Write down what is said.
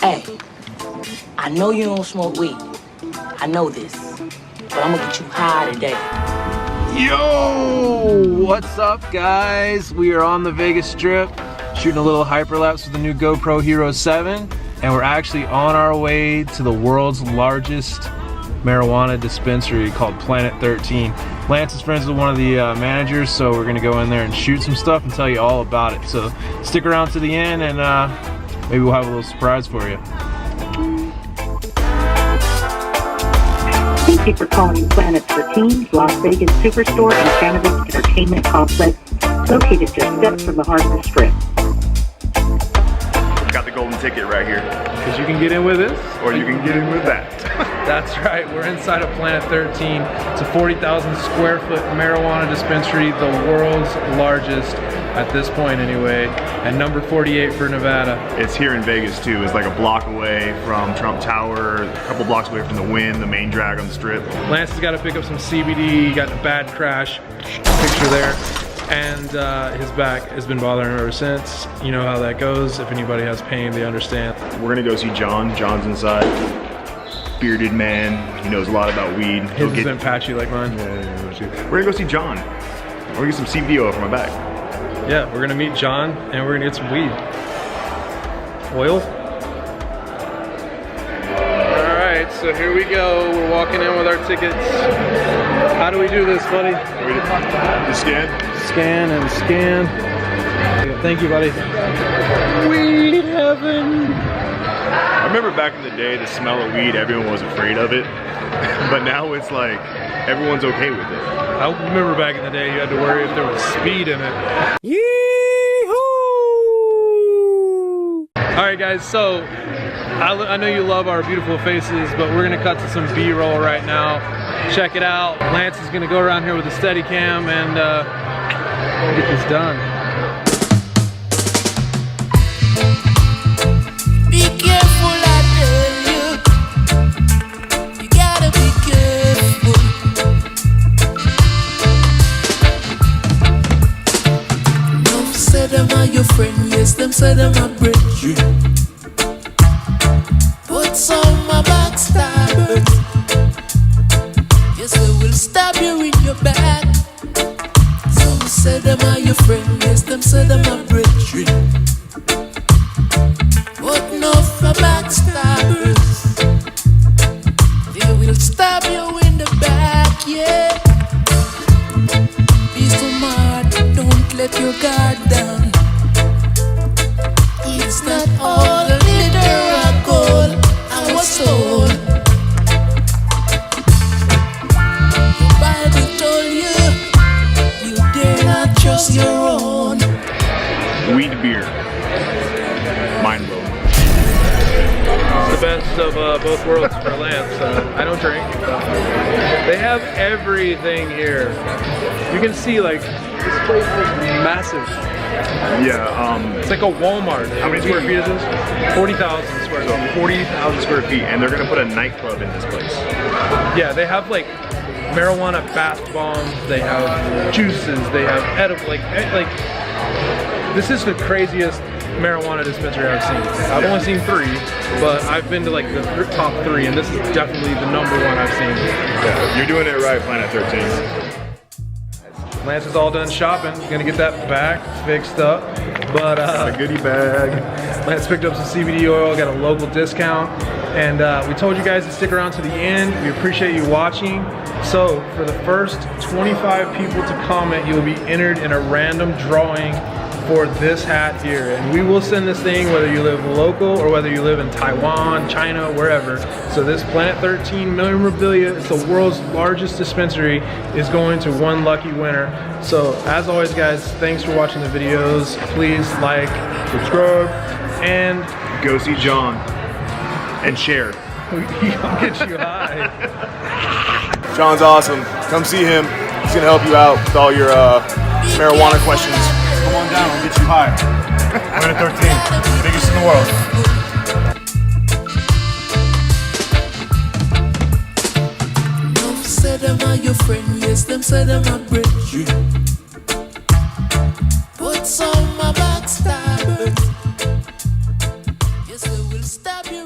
Hey, I know you don't smoke weed. I know this. But I'm gonna get you high today. Yo! What's up, guys? We are on the Vegas Strip, shooting a little hyperlapse with the new GoPro Hero 7, and we're actually on our way to the world's largest marijuana dispensary called Planet 13. Lance is friends with one of the managers, so we're gonna go in there and shoot some stuff and tell you all about it. So stick around to the end, and maybe we'll have a little surprise for you. Thank you for calling Planet 13, Las Vegas Superstore and Cannabis Entertainment Complex, located just steps from the heart of the Strip. Got the golden ticket right here. Because you can get in with this, or you can get in with that. That's right, we're inside of Planet 13. It's a 40,000 square foot marijuana dispensary, the world's largest at this point anyway, and number 48 for Nevada. It's here in Vegas too. It's like a block away from Trump Tower, a couple blocks away from the Wynn, the main drag on the Strip. Lance has got to pick up some CBD, he got in a bad crash, picture there. And his back has been bothering him ever since. You know how that goes. If anybody has pain, they understand. We're gonna go see John. John's inside. Bearded man. He knows a lot about weed. His has been patchy like mine. Yeah, we're gonna go see John. We're gonna get some CBD oil for my back. Yeah, we're gonna meet John and we're gonna get some weed. Oil? Alright, so here we go. We're walking in with our tickets. How do we do this, buddy? Just scan? Scan and scan. Thank you, buddy. Weed heaven. I remember back in the day, the smell of weed, everyone was afraid of it. But now it's like, everyone's okay with it. I remember back in the day, you had to worry if there was speed in it. Yee-hoo! All right, guys, so I know you love our beautiful faces, but we're gonna cut to some B-roll right now. Check it out. Lance is gonna go around here with a steady cam and get this done. Be careful, I tell you. You gotta be careful. Enough said them are your friend, yes, them said them are brethren. But some are backstabbers. Yes, they will stab you in your back. Some say them are your friend, yes, them say them are brethren. But no for backstabbers. They will stab you in the back, yeah. Be smart, don't let your guard down. It's not all glitter or gold, I was told. The Bible told you, you dare not trust your own. Weed beer. Mind blowing. The best of both worlds for Lance. I don't drink. They have everything here. You can see, like, this place is massive. Yeah, It's like a Walmart. How many square feet is this? 40,000 square So feet. 40,000 square feet, and they're gonna put a nightclub in this place. Yeah, they have like marijuana bath bombs, they have juices, they have edible, like this is the craziest marijuana dispensary I've seen. I've only seen 3, but I've been to like the top 3, and this is definitely the number 1 I've seen. Yeah, you're doing it right, Planet 13. Lance is all done shopping, gonna get that back fixed up. But A goodie bag. Lance picked up some CBD oil, got a local discount, and we told you guys to stick around to the end. We appreciate you watching. So for the first 25 people to comment, you'll be entered in a random drawing for this hat here, and we will send this thing whether you live local or whether you live in Taiwan, China, wherever. So this Planet 13 memorabilia, it's the world's largest dispensary, is going to one lucky winner. So as always, guys, thanks for watching the videos. Please like, subscribe, and Go see John and share. I'll get you high. John's awesome. Come see him. He's gonna help you out with all your marijuana questions. Come on down, we'll get you high. Planet 13, biggest in the world. Enough said them are your friend, yes, them say them are brethren. But some are backstabbers. Yes, they will will stab you